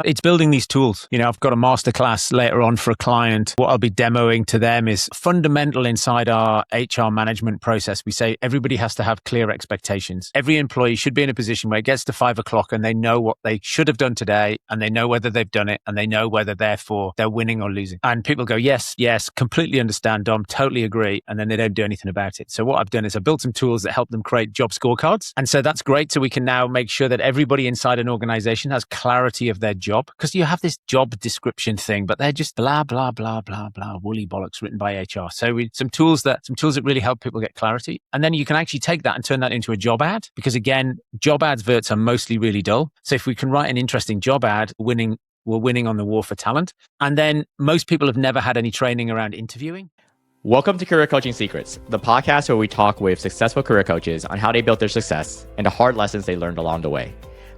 It's building these tools. I've got a masterclass later on for a client. What I'll be demoing to them is fundamental inside our HR management process. We say everybody has to have clear expectations. Every employee should be in a position where it gets to 5 o'clock and they know what they should have done today, and they know whether they've done it, and they know whether therefore they're winning or losing. And people go, yes, completely understand, Dom, totally agree. And then they don't do anything about it. So what I've done is I've built some tools that help them create job scorecards. And so that's great. So we can now make sure that everybody inside an organization has clarity of their job, because you have this job description thing, but they're just blah, blah, blah, blah, blah, woolly bollocks written by HR. So some tools that really help people get clarity. And then you can actually take that and turn that into a job ad, because again, job adverts are mostly really dull. So if we can write an interesting job ad, we're winning on the war for talent. And then most people have never had any training around interviewing. Welcome to Career Coaching Secrets, the podcast where we talk with successful career coaches on how they built their success and the hard lessons they learned along the way.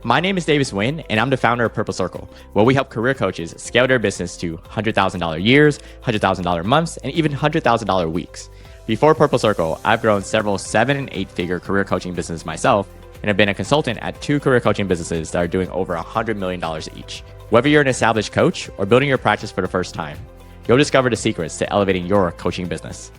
My name is Davis Nguyen, and I'm the founder of Purple Circle, where we help career coaches scale their business to $100,000 years, $100,000 months, and even $100,000 weeks. Before Purple Circle, I've grown several 7- and 8-figure career coaching businesses myself, and have been a consultant at 2 career coaching businesses that are doing over $100 million each. Whether you're an established coach or building your practice for the first time, you'll discover the secrets to elevating your coaching business.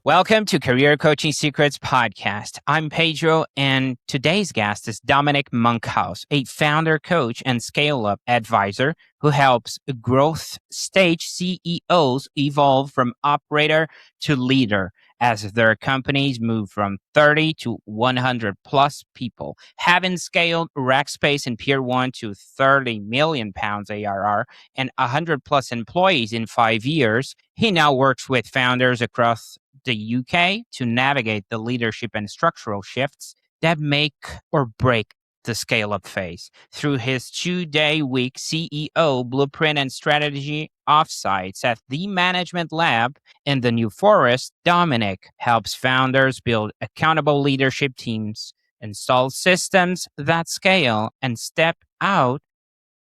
Welcome to Career Coaching Secrets Podcast. I'm Pedro, and today's guest is Dominic Monkhouse, a founder, coach, and scale-up advisor who helps growth stage CEOs evolve from operator to leader as their companies move from 30 to 100 plus people. Having scaled Rackspace and Pier 1 to 30 million pounds ARR and 100 plus employees in 5 years, he now works with founders across the UK to navigate the leadership and structural shifts that make or break the scale-up phase. Through his 2-day-week CEO blueprint and strategy offsites at the Management Lab in the New Forest, Dominic helps founders build accountable leadership teams, install systems that scale, and step out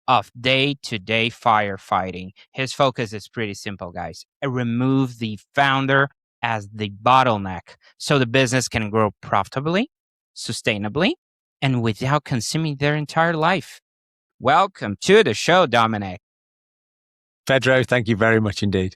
of day-to-day firefighting. His focus is pretty simple, guys. Remove the founder as the bottleneck so the business can grow profitably, sustainably, and without consuming their entire life. Welcome to the show, Dominic. Pedro, thank you very much indeed.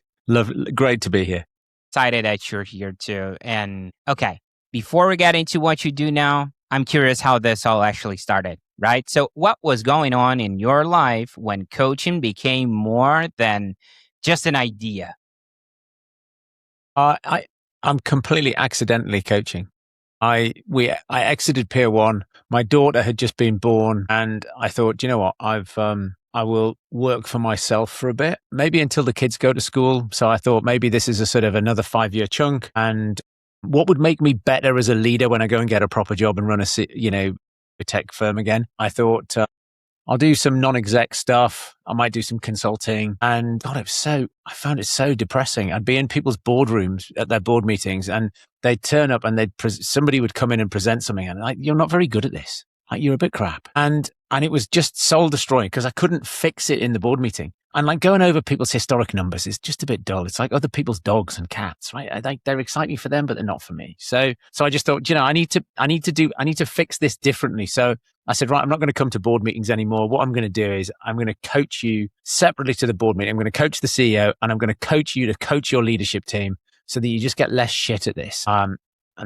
Great to be here. Excited that you're here too. And okay, before we get into what you do now, I'm curious how this all actually started, right? So what was going on in your life when coaching became more than just an idea? I'm completely accidentally coaching. I exited Pier 1. My daughter had just been born, and I thought, you know what, I will work for myself for a bit, maybe until the kids go to school. So I thought maybe this is a sort of another 5-year chunk. And what would make me better as a leader when I go and get a proper job and run a tech firm again? I thought I'll do some non-exec stuff. I might do some consulting. And God, I found it so depressing. I'd be in people's boardrooms at their board meetings, and they'd turn up and somebody would come in and present something, and you're not very good at this. You're a bit crap. And it was just soul destroying because I couldn't fix it in the board meeting. And going over people's historic numbers is just a bit dull. It's like other people's dogs and cats, right? They're exciting for them, but they're not for me. So I just thought, I need to fix this differently. So I said, right, I'm not going to come to board meetings anymore. What I'm going to do is I'm going to coach you separately to the board meeting. I'm going to coach the CEO, and I'm going to coach you to coach your leadership team so that you just get less shit at this. And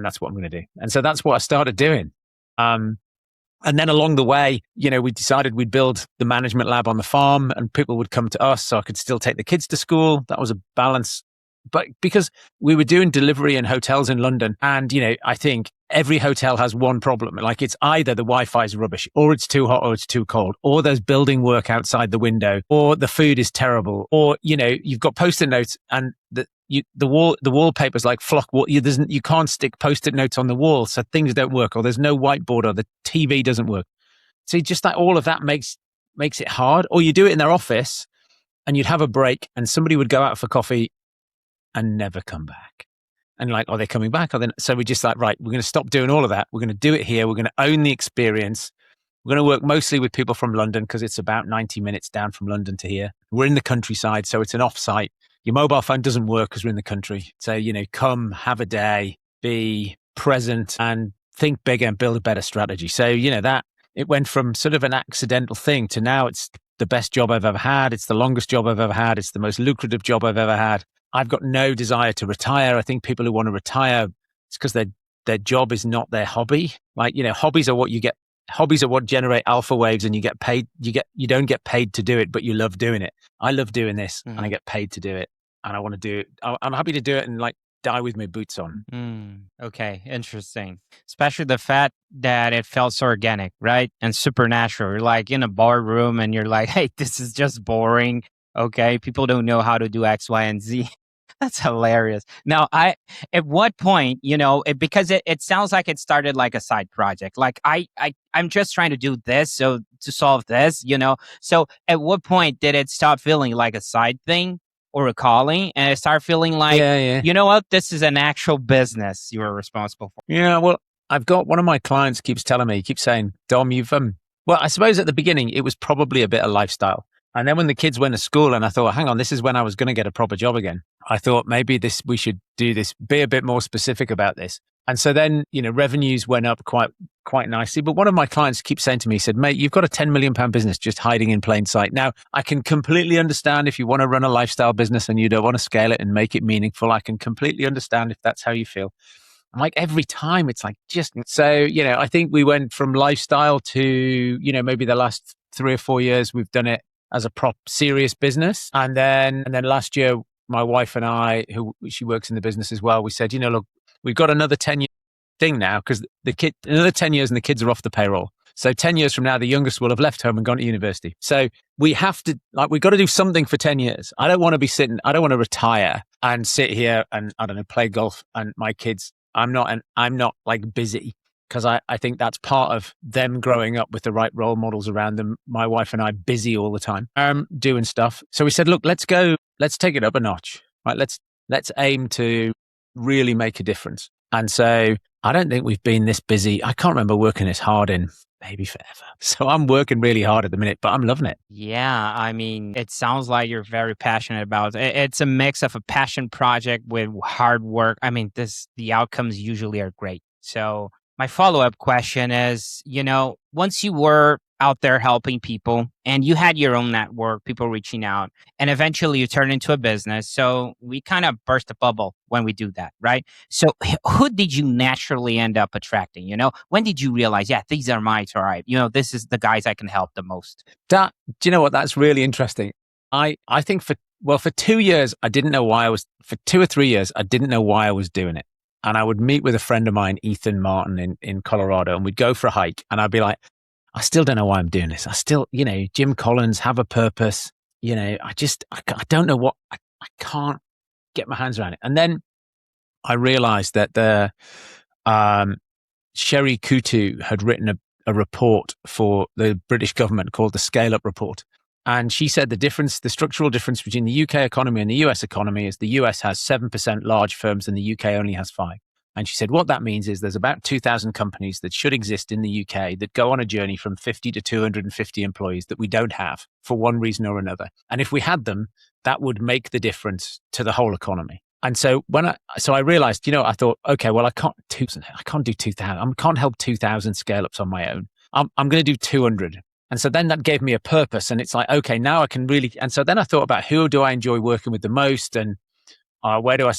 that's what I'm going to do. And so that's what I started doing. And then along the way, we decided we'd build the management lab on the farm, and people would come to us so I could still take the kids to school. That was a balance. But because we were doing delivery in hotels in London, and, I think every hotel has one problem. Like, it's either the Wi-Fi is rubbish, or it's too hot, or it's too cold, or there's building work outside the window, or the food is terrible, or, you've got Post-it notes and the wallpaper's like flock. You can't stick Post-it notes on the wall, so things don't work, or there's no whiteboard, or the TV doesn't work. So just that, all of that makes it hard. Or you do it in their office, and you'd have a break, and somebody would go out for coffee and never come back. And are they coming back? So we're just like, right, we're going to stop doing all of that. We're going to do it here. We're going to own the experience. We're going to work mostly with people from London because it's about 90 minutes down from London to here. We're in the countryside, so it's an off-site. Your mobile phone doesn't work because we're in the country. So, come, have a day, be present, and think bigger and build a better strategy. So, that it went from sort of an accidental thing to now it's the best job I've ever had. It's the longest job I've ever had. It's the most lucrative job I've ever had. I've got no desire to retire. I think people who want to retire, it's because their job is not their hobby. Like, hobbies are what you get. Hobbies are what generate alpha waves, and you get paid. You don't get paid to do it, but you love doing it. I love doing this, and I get paid to do it, and I want to do it. I'm happy to do it and like die with my boots on. Okay, interesting. Especially the fact that it felt so organic, right? And supernatural. You're like in a bar room and you're like, hey, this is just boring. Okay, people don't know how to do X, Y, and Z. That's hilarious. Now, at what point, because it sounds like it started like a side project. Like I'm just trying to do this to solve this, So at what point did it stop feeling like a side thing or a calling, and it started feeling like, you know what, this is an actual business you were responsible for? Yeah, well, I've got one of my clients keeps saying, Dom, you've well, I suppose at the beginning it was probably a bit of lifestyle. And then when the kids went to school and I thought, hang on, this is when I was going to get a proper job again. I thought maybe we should do this, be a bit more specific about this. And so then, revenues went up quite nicely. But one of my clients keeps saying to me, he said, mate, you've got a 10 million pound business just hiding in plain sight. Now, I can completely understand if you want to run a lifestyle business and you don't want to scale it and make it meaningful. I can completely understand if that's how you feel. I'm like, every time it's like so, I think we went from lifestyle to, maybe the last 3 or 4 years, we've done it as a serious business. And then last year, my wife and I, she works in the business as well, we said, look, we've got another 10-year thing now because another 10 years and the kids are off the payroll. So 10 years from now, the youngest will have left home and gone to university. So we have to, we've got to do something for 10 years. I don't want to retire and sit here and, I don't know, play golf and my kids, I'm not like busy. Because I think that's part of them growing up with the right role models around them. My wife and I busy all the time, doing stuff. So we said, look, let's take it up a notch. Right? Let's aim to really make a difference. And so I don't think we've been this busy. I can't remember working this hard in maybe forever. So I'm working really hard at the minute, but I'm loving it. Yeah, I mean, it sounds like you're very passionate about it. It's a mix of a passion project with hard work. I mean, the outcomes usually are great. So my follow-up question is, once you were out there helping people and you had your own network, people reaching out, and eventually you turn into a business. So we kind of burst a bubble when we do that, right? So who did you naturally end up attracting? When did you realize, yeah, these are my tribe? This is the guys I can help the most. Do you know what? That's really interesting. I think for 2 years, I didn't know why for 2 or 3 years, I didn't know why I was doing it. And I would meet with a friend of mine, Ethan Martin in Colorado, and we'd go for a hike. And I'd be like, I still don't know why I'm doing this. I still, Jim Collins, have a purpose. I don't know what, I can't get my hands around it. And then I realized that Sherry Kutu had written a report for the British government called the Scale Up Report. And she said the structural difference between the UK economy and the US economy is the US has 7% large firms and the UK only has 5%. And she said, what that means is there's about 2,000 companies that should exist in the UK that go on a journey from 50 to 250 employees that we don't have for one reason or another. And if we had them, that would make the difference to the whole economy. And so I realized, I thought, okay, well, I can't do 2,000. I can't help 2,000 scale ups on my own. I'm going to do 200. And so then that gave me a purpose, and it's like, okay, now I can really. And so then I thought about who do I enjoy working with the most, and where do I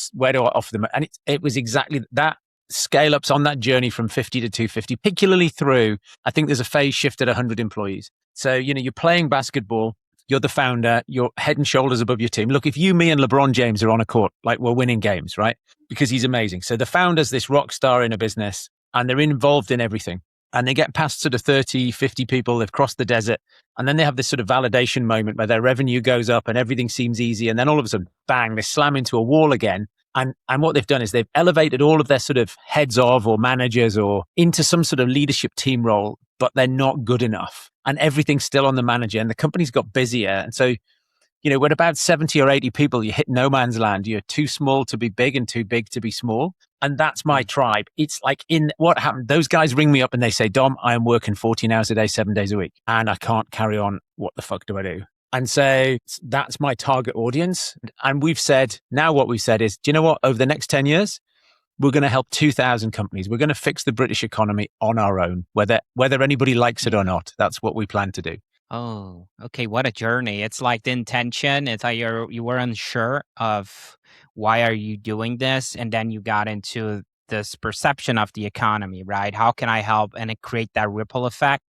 offer them? And it was exactly that, scale ups on that journey from 50 to 250, particularly through, I think there's a phase shift at 100 employees. So, you're playing basketball, you're the founder, you're head and shoulders above your team. Look, if you, me and LeBron James are on a court, like we're winning games, right? Because he's amazing. So the founder's this rock star in a business and they're involved in everything. And they get past sort of 30, 50 people, they've crossed the desert. And then they have this sort of validation moment where their revenue goes up and everything seems easy. And then all of a sudden, bang, they slam into a wall again. And what they've done is they've elevated all of their sort of heads of or managers or into some sort of leadership team role, but they're not good enough. And everything's still on the manager and the company's got busier. And so, when about 70 or 80 people, you hit no man's land. You're too small to be big and too big to be small. And that's my tribe. It's like what happened. Those guys ring me up and they say, Dom, I am working 14 hours a day, 7 days a week, and I can't carry on. What the fuck do I do? And so that's my target audience. And what we've said is, do you know what? Over the next 10 years, we're going to help 2,000 companies. We're going to fix the British economy on our own, whether anybody likes it or not. That's what we plan to do. Oh, okay. What a journey. It's like the intention. It's like you were unsure of why are you doing this, and then you got into this perception of the economy, right? How can I help and it create that ripple effect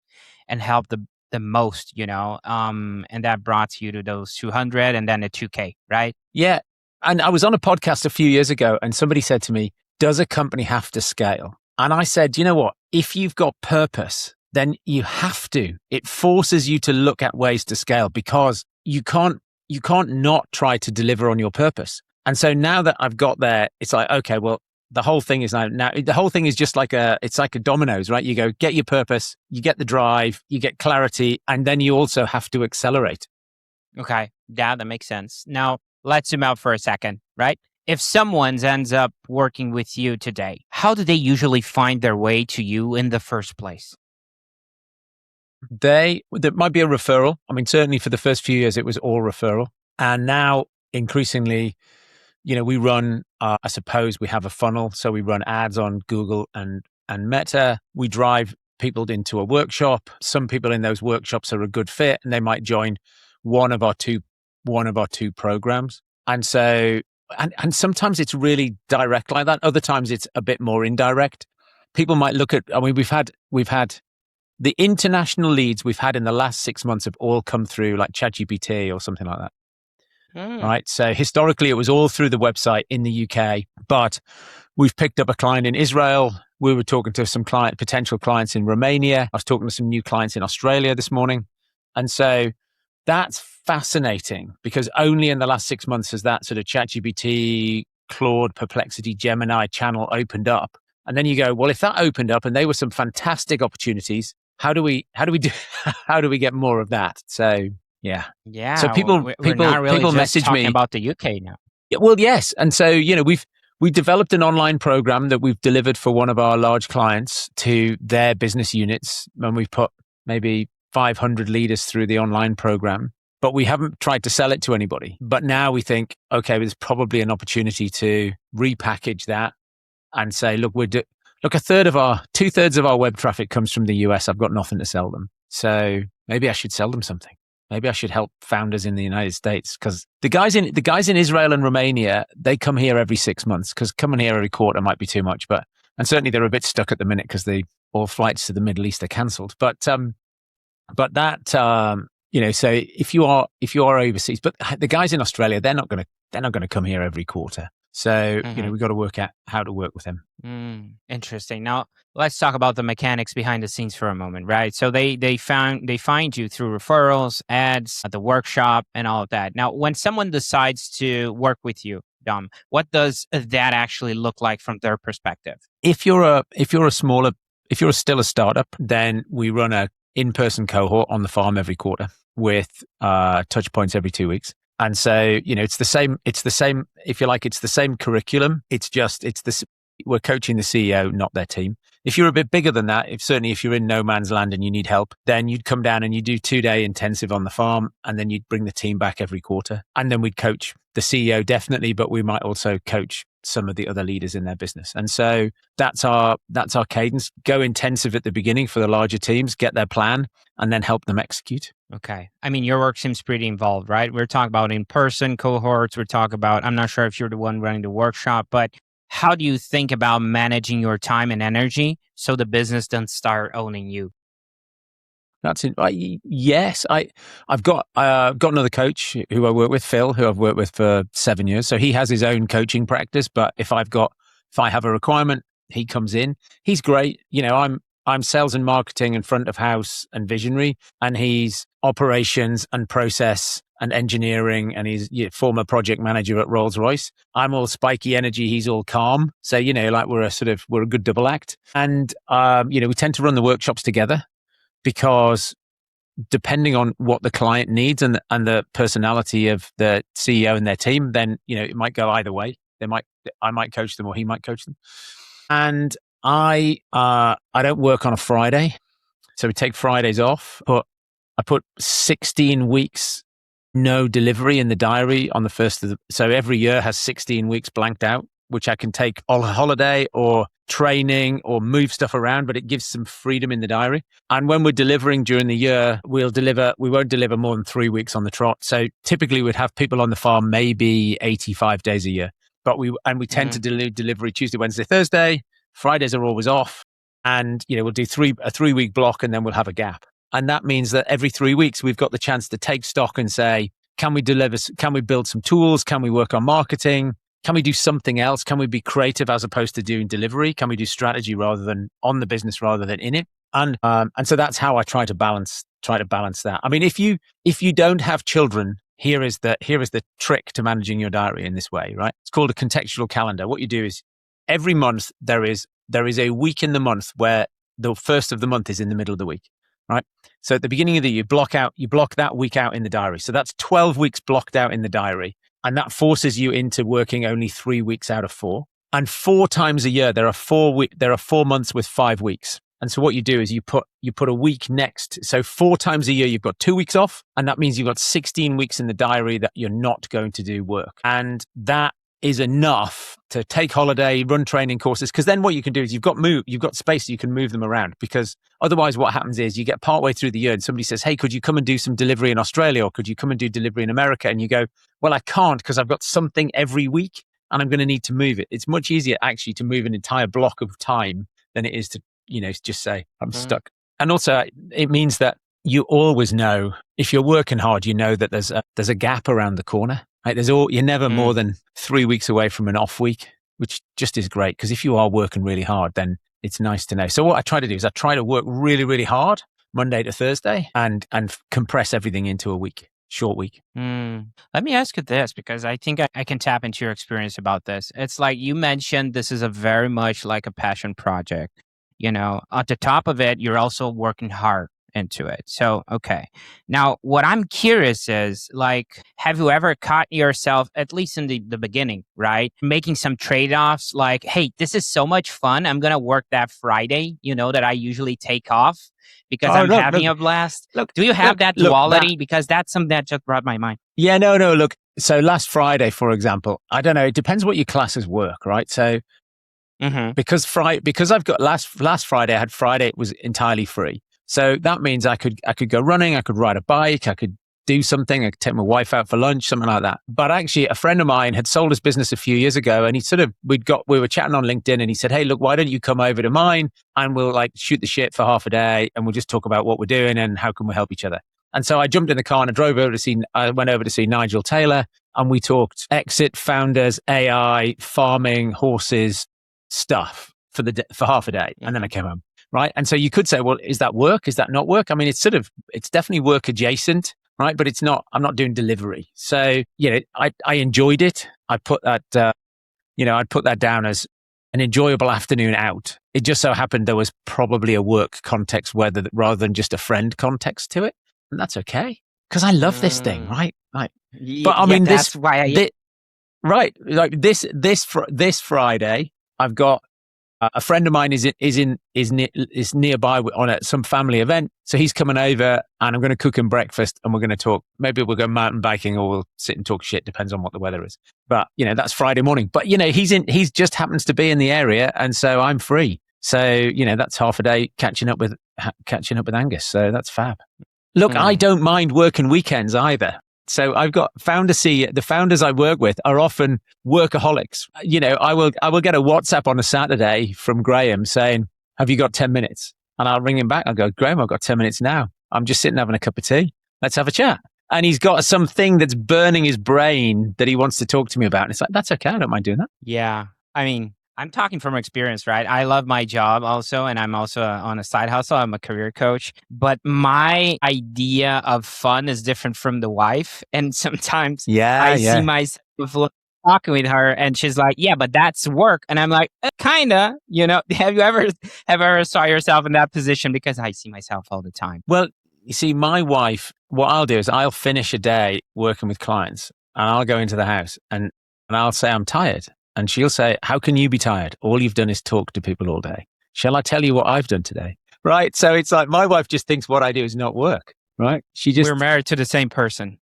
and help the most, and that brought you to those 200 and then the 2K, right? Yeah. And I was on a podcast a few years ago and somebody said to me, does a company have to scale? And I said, you know what? If you've got purpose, then you have to. It forces you to look at ways to scale because you can't not try to deliver on your purpose. And so now that I've got there, it's like, okay, well, the whole thing is now the whole thing is just like it's like a dominoes, right? You go get your purpose, you get the drive, you get clarity, and then you also have to accelerate. Okay. Yeah, that makes sense. Now, let's zoom out for a second, right? If someone ends up working with you today, how do they usually find their way to you in the first place? There might be a referral. I mean, certainly for the first few years, it was all referral. And now increasingly, we run, I suppose we have a funnel. So we run ads on Google and Meta. We drive people into a workshop. Some people in those workshops are a good fit and they might join one of our two programs. And so, and sometimes it's really direct like that. Other times it's a bit more indirect. People might look at, I mean, we've had the international leads we've had in the last 6 months have all come through like ChatGPT or something like that. Right. So historically, it was all through the website in the UK, but we've picked up a client in Israel. We were talking to some potential clients in Romania. I was talking to some new clients in Australia this morning. And so that's fascinating because only in the last 6 months has that sort of ChatGPT, Claude, Perplexity, Gemini channel opened up. And then you go, well, if that opened up and they were some fantastic opportunities, how do we get more of that? So yeah. Yeah. So We're not really people just message talking me about the UK now. Yeah, well, yes. And so, we developed an online program that we've delivered for one of our large clients to their business units. And we've put maybe 500 leaders through the online program, but we haven't tried to sell it to anybody. But now we think, okay, there's probably an opportunity to repackage that and say, look, two-thirds of our web traffic comes from the US. I've got nothing to sell them. So maybe I should sell them something. Maybe I should help founders in the United States because the guys in Israel and Romania, they come here every 6 months because coming here every quarter might be too much. And certainly they're a bit stuck at the minute because all flights to the Middle East are cancelled. So if you are overseas, but the guys in Australia, they're not going to come here every quarter. So, we've got to work out how to work with them. Interesting. Now, let's talk about the mechanics behind the scenes for a moment, right? So they find you through referrals, ads, the workshop, and all of that. Now, when someone decides to work with you, Dom, what does that actually look like from their perspective? If you're still a startup, then we run a in-person cohort on the farm every quarter with touch points every 2 weeks. And so, it's the same, if you like, it's the same curriculum. We're coaching the CEO, not their team. If you're a bit bigger than that, if you're in no man's land and you need help, then you'd come down and you do 2-day intensive on the farm and then you'd bring the team back every quarter. And then we'd coach the CEO definitely, but we might also coach some of the other leaders in their business. And so that's our cadence. Go intensive at the beginning for the larger teams, get their plan, and then help them execute. Okay. I mean, your work seems pretty involved, right? We're talking about in-person cohorts. We're talking about, I'm not sure if you're the one running the workshop, but how do you think about managing your time and energy so the business doesn't start owning you? That's it. Yes, I've got another coach who I work with, Phil, who I've worked with for 7 years. So he has his own coaching practice. But if I have a requirement, he comes in. He's great. I'm sales and marketing and front of house and visionary, and he's operations and process and engineering, and he's former project manager at Rolls-Royce. I'm all spiky energy. He's all calm. So, we're a good double act. And, we tend to run the workshops together because depending on what the client needs and the personality of the CEO and their team, then, it might go either way. I might coach them or he might coach them. And I don't work on a Friday, so we take Fridays off. But I put 16 weeks no delivery in the diary on the first so every year has 16 weeks blanked out. which I can take on a holiday or training or move stuff around, but it gives some freedom in the diary. And when we're delivering during the year, we won't deliver more than 3 weeks on the trot. So typically we'd have people on the farm maybe 85 days a year, but we tend to do delivery Tuesday, Wednesday, Thursday. Fridays are always off. And, we'll do a 3-week block and then we'll have a gap. And that means that every 3 weeks we've got the chance to take stock and say, can we build some tools? Can we work on marketing? Can we do something else? Can we be creative as opposed to doing delivery? Can we do strategy rather than on the business rather than in it? And so that's how I try to balance that. I mean, if you don't have children, here is the trick to managing your diary in this way, right? It's called a contextual calendar. What you do is every month there is a week in the month where the first of the month is in the middle of the week, right? So at the beginning of the year, you block that week out in the diary. So that's 12 weeks blocked out in the diary. And that forces you into working only 3 weeks out of 4. And 4 times a year, there are 4 months with 5 weeks. And so what you do is you put a week next. So 4 times a year, you've got 2 weeks off. And that means you've got 16 weeks in the diary that you're not going to do work. And that is enough to take holiday, run training courses. Because then what you can do is you've got space so you can move them around. Because otherwise what happens is you get partway through the year and somebody says, hey, could you come and do some delivery in Australia? Or could you come and do delivery in America? And you go, well, I can't because I've got something every week and I'm going to need to move it. It's much easier actually to move an entire block of time than it is to, just say, I'm stuck. And also it means that you always know if you're working hard, you know that there's a gap around the corner. Right? You're never more than 3 weeks away from an off week, which just is great. Because if you are working really hard, then it's nice to know. So what I try to do is I try to work really, really hard Monday to Thursday and compress everything into a week, short week. Let me ask you this, because I think I can tap into your experience about this. It's like you mentioned, this is a very much like a passion project. At the top of it, you're also working hard into it. So, okay. Now, what I'm curious is, like, have you ever caught yourself, at least in the beginning, right, making some trade-offs like, hey, this is so much fun. I'm going to work that Friday, that I usually take off because I'm having a blast. Do you have that duality? Because that's something that just brought my mind. Yeah, no, look. So last Friday, for example, I don't know, it depends what your classes work, right? So because I've got last Friday, I had Friday, it was entirely free. So that means I could go running, I could ride a bike, I could do something, I could take my wife out for lunch, something like that. But actually, a friend of mine had sold his business a few years ago, and we were chatting on LinkedIn, and he said, "Hey, look, why don't you come over to mine, and we'll like shoot the shit for half a day, and we'll just talk about what we're doing and how can we help each other." And so I jumped in the car and I went over to see Nigel Taylor, and we talked exit, founders, AI, farming, horses, stuff for half a day, and then I came home. Right. And so you could say, well, is that work? Is that not work? I mean, it's definitely work adjacent, right? But I'm not doing delivery. So, I enjoyed it. I put that, I'd put that down as an enjoyable afternoon out. It just so happened there was probably a work context rather than just a friend context to it. And that's okay. Because I love this thing, right? Right. But I mean, that's why right. Like this Friday, I've got, a friend of mine is nearby on some family event, so he's coming over, and I'm going to cook him breakfast, and we're going to talk. Maybe we'll go mountain biking, or we'll sit and talk shit. Depends on what the weather is. But that's Friday morning. But he's just happens to be in the area, and so I'm free. So that's half a day catching up with Angus. So that's fab. Look, I don't mind working weekends either. So I've got the founders I work with are often workaholics. I will get a WhatsApp on a Saturday from Graham saying, have you got 10 minutes? And I'll ring him back. I'll go, Graham, I've got 10 minutes now. I'm just sitting having a cup of tea. Let's have a chat. And he's got something that's burning his brain that he wants to talk to me about. And it's like, that's okay. I don't mind doing that. Yeah. I mean, I'm talking from experience, right? I love my job also, and I'm also on a side hustle. I'm a career coach, but my idea of fun is different from the wife. And sometimes I see myself talking with her, and she's like, "Yeah, but that's work," and I'm like, "Kinda." Have you ever saw yourself in that position? Because I see myself all the time. Well, you see, my wife, what I'll do is I'll finish a day working with clients, and I'll go into the house and I'll say I'm tired. And she'll say, how can you be tired? All you've done is talk to people all day. Shall I tell you what I've done today? Right. So it's like my wife just thinks what I do is not work. Right. We're married to the same person.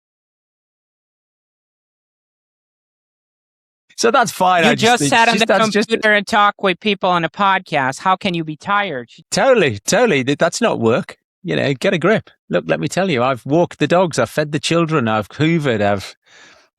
So that's fine. You I just sat on the that's computer and talk with people on a podcast. How can you be tired? Totally. That's not work. Get a grip. Look, let me tell you, I've walked the dogs, I've fed the children, I've hoovered, I've,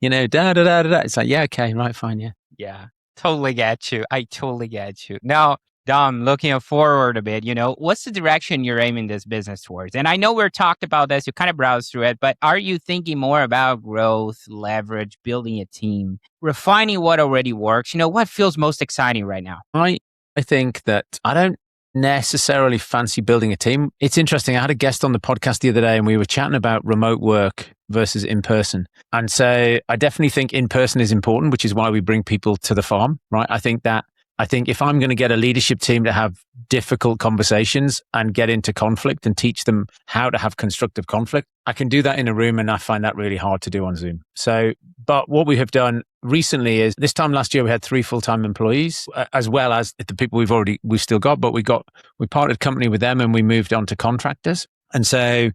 da, da, da, da, da. It's like, yeah, okay, right, fine, yeah. Yeah, totally get you. I totally get you. Now, Dom, looking forward a bit, what's the direction you're aiming this business towards? And I know we're talked about this, you kind of browsed through it, but are you thinking more about growth, leverage, building a team, refining what already works? What feels most exciting right now? I think that I don't necessarily fancy building a team. It's interesting. I had a guest on the podcast the other day and we were chatting about remote work versus in person. And so I definitely think in person is important, which is why we bring people to the farm, right? I think if I'm going to get a leadership team to have difficult conversations and get into conflict and teach them how to have constructive conflict, I can do that in a room, and I find that really hard to do on Zoom. So, but what we have done recently is this time last year, we had 3 full-time employees, as well as the people we've still got, but we parted company with them and we moved on to contractors. And so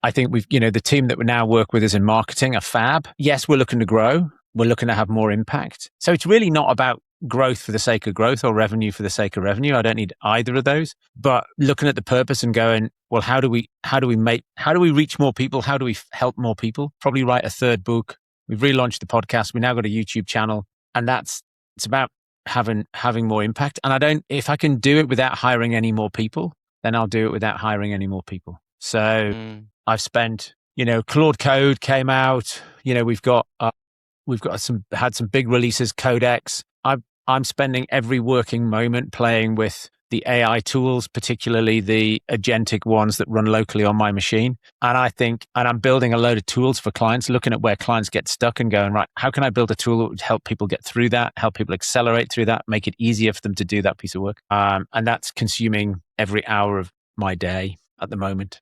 I think the team that we now work with is in marketing, a fab. Yes, we're looking to grow. We're looking to have more impact. So it's really not about growth for the sake of growth or revenue for the sake of revenue. I don't need either of those, but looking at the purpose and going, well, how do we reach more people? How do we help more people? Probably write a 3rd book. We've relaunched the podcast. We now got a YouTube channel, and it's about having more impact. And if I can do it without hiring any more people, then I'll do it without hiring any more people. So I've spent, Claude Code came out, we've had some big releases, Codex. I'm spending every working moment playing with the AI tools, particularly the agentic ones that run locally on my machine. And I'm building a load of tools for clients, looking at where clients get stuck and going, right, how can I build a tool that would help people get through that, help people accelerate through that, make it easier for them to do that piece of work. And that's consuming every hour of my day at the moment.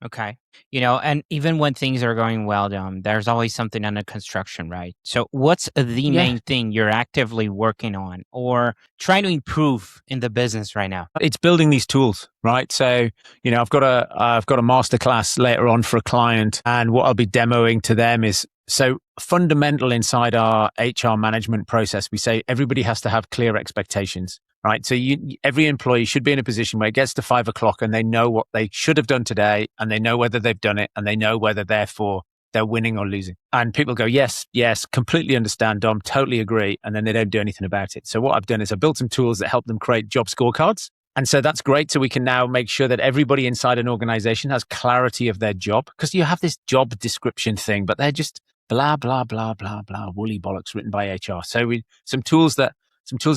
Okay. And even when things are going well, there's always something under construction, right? So what's the main thing you're actively working on or trying to improve in the business right now? It's building these tools, right? So, I've got a masterclass later on for a client, and what I'll be demoing to them is, so fundamental inside our HR management process, we say everybody has to have clear expectations. Right. So every employee should be in a position where it gets to 5 o'clock and they know what they should have done today, and they know whether they've done it, and they know whether therefore they're winning or losing. And people go, yes, completely understand, Dom, totally agree. And then they don't do anything about it. So what I've done is I built some tools that help them create job scorecards. And so that's great. So we can now make sure that everybody inside an organization has clarity of their job, because you have this job description thing, but they're just blah, blah, blah, blah, blah, woolly bollocks written by HR. So some tools that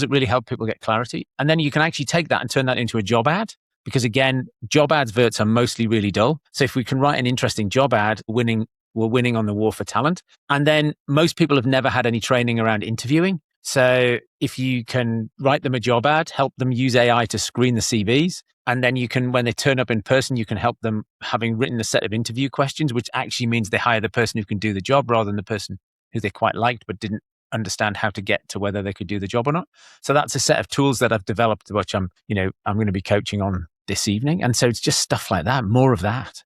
really help people get clarity. And then you can actually take that and turn that into a job ad, because again, job adverts are mostly really dull. So if we can write an interesting job ad, we're winning on the war for talent. And then most people have never had any training around interviewing. So if you can write them a job ad, help them use AI to screen the CVs, and then you can, when they turn up in person, you can help them having written a set of interview questions, which actually means they hire the person who can do the job rather than the person who they quite liked but didn't understand how to get to whether they could do the job or not. So that's a set of tools that I've developed, which I'm going to be coaching on this evening. And so it's just stuff like that, more of that.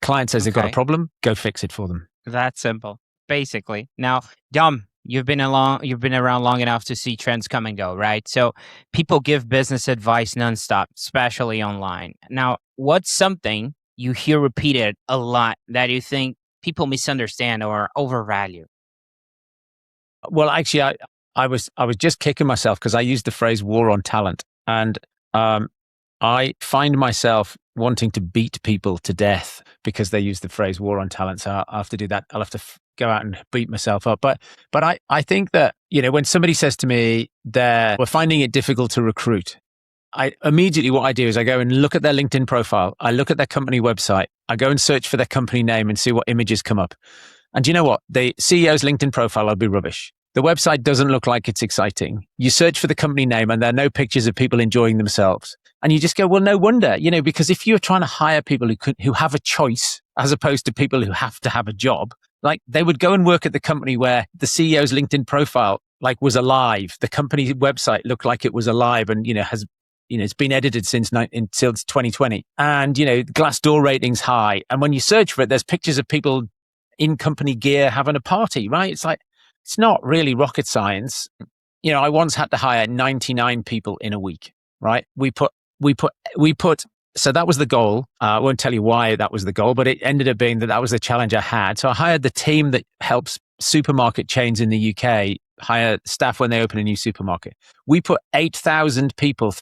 Client says they've got a problem, go fix it for them. That's simple, basically. Now, Dom, you've been around long enough to see trends come and go, right? So people give business advice nonstop, especially online. Now, what's something you hear repeated a lot that you think people misunderstand or overvalue? Well, actually, I was just kicking myself because I used the phrase "war on talent," and I find myself wanting to beat people to death because they use the phrase "war on talent." So I'll have to do that. I'll have to go out and beat myself up. But I think that when somebody says to me we're finding it difficult to recruit, I immediately what I do is I go and look at their LinkedIn profile. I look at their company website. I go and search for their company name and see what images come up. And you know what? The CEO's LinkedIn profile will be rubbish. The website doesn't look like it's exciting. You search for the company name and there are no pictures of people enjoying themselves. And you just go, well, no wonder, because if you're trying to hire people who have a choice as opposed to people who have to have a job, like they would go and work at the company where the CEO's LinkedIn profile was alive. The company website looked like it was alive and, it's been edited until 2020. And, Glassdoor ratings high. And when you search for it, there's pictures of people in company gear having a party, right? It's like, It's not really rocket science. I once had to hire 99 people in a week, right? So that was the goal. I won't tell you why that was the goal, but it ended up being that was the challenge I had. So I hired the team that helps supermarket chains in the UK hire staff when they open a new supermarket. We put 8,000 people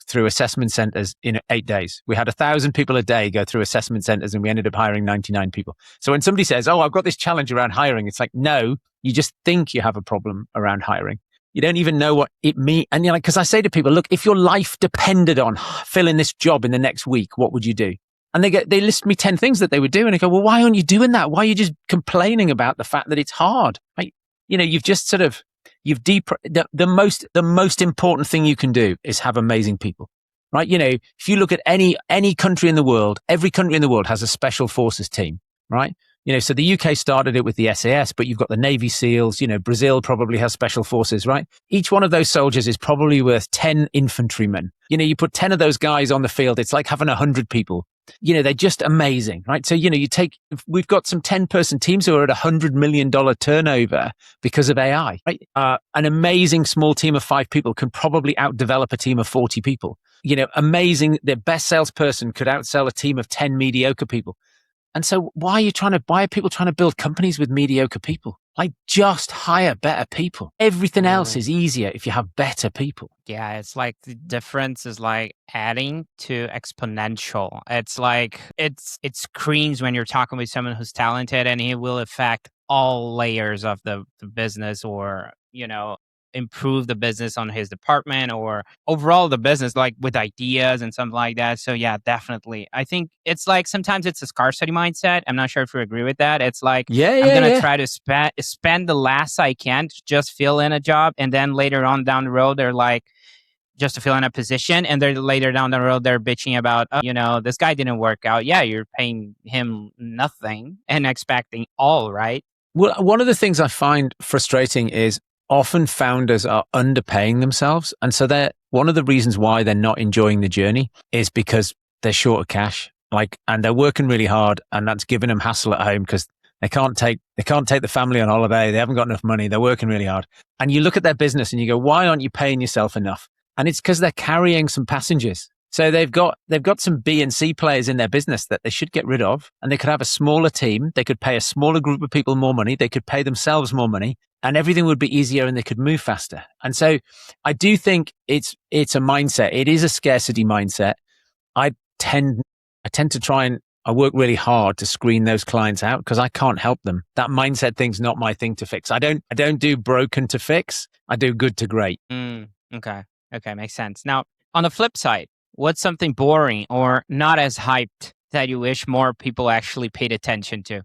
through assessment centers in 8 days. We had 1,000 people a day go through assessment centers, and we ended up hiring 99 people. So when somebody says, "Oh, I've got this challenge around hiring," it's like, no, you just think you have a problem around hiring. You don't even know what it means. And you're like, because I say to people, look, if your life depended on filling this job in the next week, what would you do? And they list me 10 things that they would do. And I go, well, why aren't you doing that? Why are you just complaining about the fact that it's hard? Right? You've just sort of, the most important thing you can do is have amazing people, right? If you look at any country in the world, every country in the world has a special forces team, right? So the UK started it with the SAS, but you've got the Navy SEALs, Brazil probably has special forces, right? Each one of those soldiers is probably worth 10 infantrymen. You put 10 of those guys on the field, it's like having 100 people. They're just amazing, right? So, we've got some 10-person teams who are at $100 million turnover because of AI, right? An amazing small team of 5 people can probably outdevelop a team of 40 people. Amazing. The best salesperson could outsell a team of 10 mediocre people. And so why are people trying to build companies with mediocre people? Like, just hire better people. Everything else is easier if you have better people. Yeah, it's like the difference is like adding to exponential. It's like it screams when you're talking with someone who's talented, and he will affect all layers of the business, or improve the business on his department, or overall the business, like with ideas and something like that. So yeah, definitely. I think it's like sometimes it's a scarcity mindset. I'm not sure if you agree with that. It's like, I'm going to try to spend the last I can to just fill in a job. And then later on down the road, they're like, just to fill in a position. And they're later down the road, they're bitching about, this guy didn't work out. Yeah, you're paying him nothing and expecting all, right? Well, one of the things I find frustrating is often founders are underpaying themselves. And so one of the reasons why they're not enjoying the journey is because they're short of cash, and they're working really hard, and that's giving them hassle at home because they can't take the family on holiday. They haven't got enough money. They're working really hard. And you look at their business and you go, why aren't you paying yourself enough? And it's because they're carrying some passengers. So they've got some B and C players in their business that they should get rid of, and they could have a smaller team. They could pay a smaller group of people more money. They could pay themselves more money, and everything would be easier, and they could move faster. And so I do think it's a mindset. It is a scarcity mindset. I tend to try and I work really hard to screen those clients out because I can't help them. That mindset thing's not my thing to fix. I don't do broken to fix. I do good to great. Okay, makes sense. Now, on the flip side, what's something boring or not as hyped that you wish more people actually paid attention to?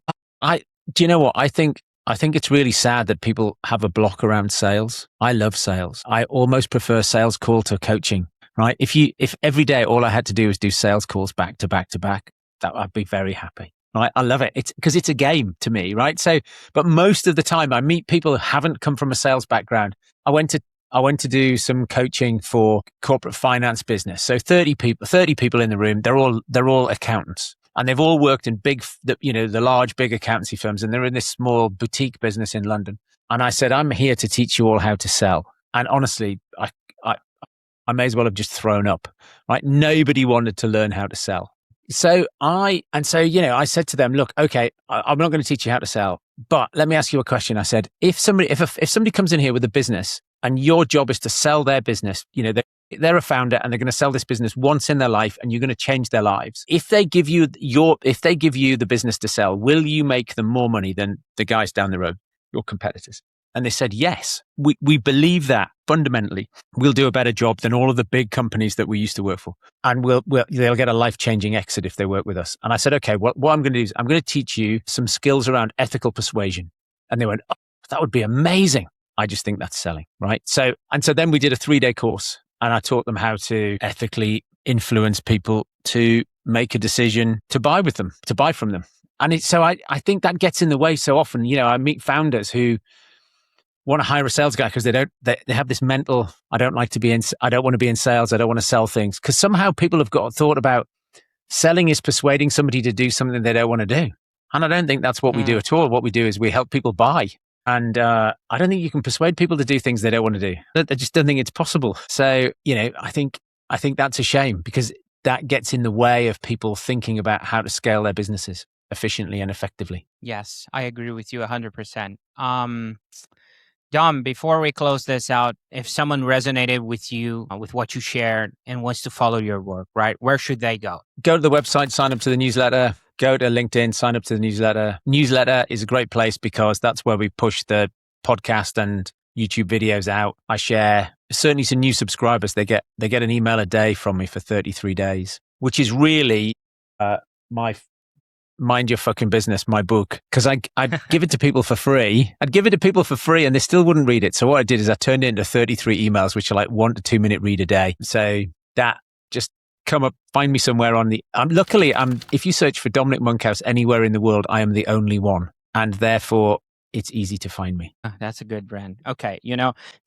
Do you know what? I think it's really sad that people have a block around sales. I love sales. I almost prefer sales call to coaching, right? If every day all I had to do was do sales calls back to back to back, that I'd be very happy. Right? I love it. It's because it's a game to me, right? So, but most of the time I meet people who haven't come from a sales background. I went to do some coaching for corporate finance business. So 30 people in the room. They're all accountants, and they've all worked in the large, big accountancy firms, and they're in this small boutique business in London. And I said, I'm here to teach you all how to sell. And honestly, I may as well have just thrown up, right? Nobody wanted to learn how to sell. So I said to them, look, okay, I'm not going to teach you how to sell, but let me ask you a question. I said, if somebody comes in here with a business and your job is to sell their business, they're a founder and they're going to sell this business once in their life and you're going to change their lives. If they give you the business to sell, will you make them more money than the guys down the road, your competitors? And they said, yes, we believe that fundamentally we'll do a better job than all of the big companies that we used to work for. And they'll get a life-changing exit if they work with us. And I said, okay, what I'm going to do is I'm going to teach you some skills around ethical persuasion. And they went, oh, that would be amazing. I just think that's selling, right? So then we did a 3-day course and I taught them how to ethically influence people to make a decision to buy from them. And so I think that gets in the way so often. I meet founders who want to hire a sales guy because they have this mental, I don't want to be in sales. I don't want to sell things. Because somehow people have got a thought about selling is persuading somebody to do something they don't want to do. And I don't think that's what we do at all. What we do is we help people buy. And I don't think you can persuade people to do things they don't want to do. I just don't think it's possible. So, I think that's a shame, because that gets in the way of people thinking about how to scale their businesses efficiently and effectively. Yes, I agree with you 100%. Dom, before we close this out, if someone resonated with you, with what you shared, and wants to follow your work, right, where should they go? Go to the website, sign up to the newsletter. Go to LinkedIn, sign up to the newsletter. Newsletter is a great place because that's where we push the podcast and YouTube videos out. I share certainly some new subscribers. They get an email a day from me for 33 days, which is really my Mind Your Fucking Business, my book, because I'd give it to people for free. I'd give it to people for free and they still wouldn't read it. So what I did is I turned it into 33 emails, which are like 1 to 2 minute read a day. So that just come up, find me somewhere on the, luckily, if you search for Dominic Monkhouse anywhere in the world, I am the only one. And therefore, it's easy to find me. That's a good brand. Okay.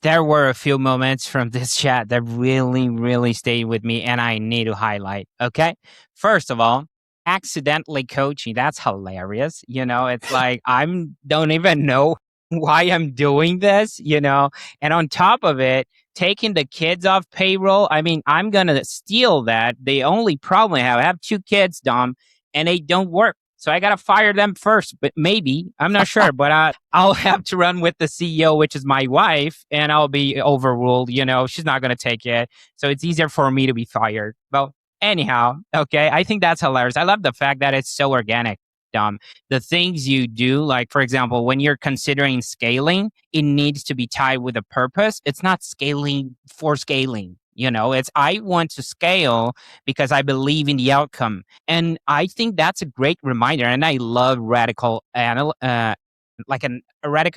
There were a few moments from this chat that really, really stayed with me and I need to highlight. Okay. First of all, accidentally coaching. That's hilarious. It's like, don't even know why I'm doing this, and on top of it, taking the kids off payroll. I mean, I'm going to steal that. The only problem I have 2 kids, Dom, and they don't work. So I got to fire them first, but maybe, I'm not sure, but I'll have to run with the CEO, which is my wife, and I'll be overruled. She's not going to take it. So it's easier for me to be fired. Well, anyhow, okay, I think that's hilarious. I love the fact that it's so organic. The things you do, like, for example, when you're considering scaling, it needs to be tied with a purpose. It's not scaling for scaling. It's I want to scale because I believe in the outcome. And I think that's a great reminder. And I love a radical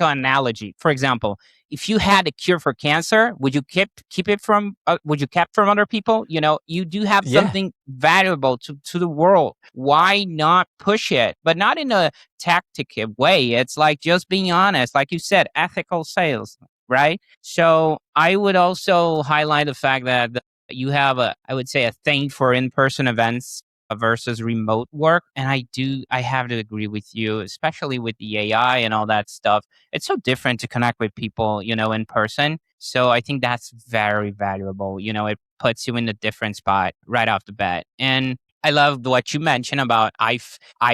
analogy. For example, if you had a cure for cancer, would you keep it from other people? You do have something valuable to the world. Why not push it? But not in a tactical way. It's like just being honest, like you said, ethical sales, right? So I would also highlight the fact that you have I would say a thing for in-person events versus remote work. And I have to agree with you, especially with the AI and all that stuff. It's so different to connect with people, in person. So I think that's very valuable. It puts you in a different spot right off the bat. And I love what you mentioned about I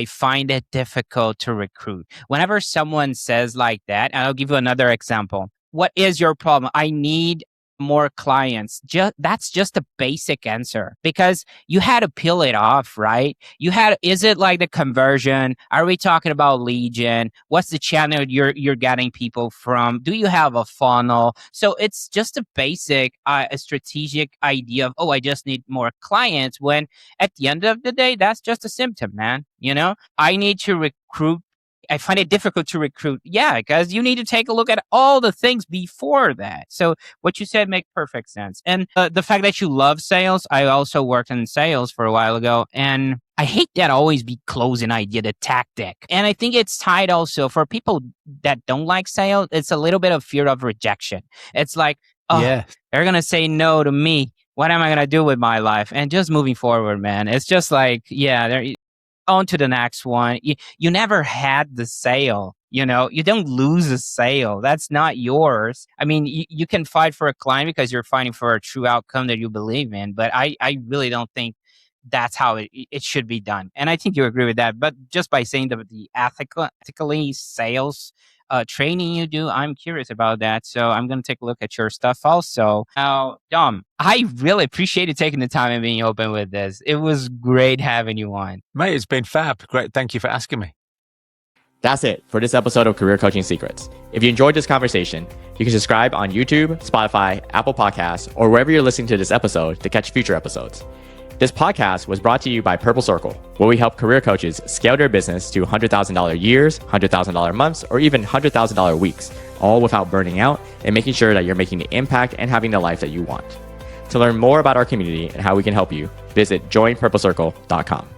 find it difficult to recruit. Whenever someone says like that, and I'll give you another example. What is your problem? I need more clients. That's just a basic answer, because you had to peel it off, right? Is it like the conversion? Are we talking about lead gen? What's the channel you're getting people from? Do you have a funnel? So it's just a basic, a strategic idea of, I just need more clients, when at the end of the day, that's just a symptom, man. I need to recruit. I find it difficult to recruit. Yeah, because you need to take a look at all the things before that. So what you said makes perfect sense. And the fact that you love sales, I also worked in sales for a while ago. And I hate that always be closing idea, the tactic. And I think it's tied also for people that don't like sales. It's a little bit of fear of rejection. It's like, they're going to say no to me. What am I going to do with my life? And just moving forward, man. It's just like, on to the next one. You never had the sale. You don't lose a sale. That's not yours. I mean, you can fight for a client because you're fighting for a true outcome that you believe in. But I really don't think that's how it should be done. And I think you agree with that. But just by saying the ethically sales training you do, I'm curious about that. So I'm going to take a look at your stuff also. Now, Dom, I really appreciate you taking the time and being open with this. It was great having you on. Mate, it's been fab. Great. Thank you for asking me. That's it for this episode of Career Coaching Secrets. If you enjoyed this conversation, you can subscribe on YouTube, Spotify, Apple Podcasts, or wherever you're listening to this episode to catch future episodes. This podcast was brought to you by Purple Circle, where we help career coaches scale their business to $100,000 years, $100,000 months, or even $100,000 weeks, all without burning out and making sure that you're making the impact and having the life that you want. To learn more about our community and how we can help you, visit joinpurplecircle.com.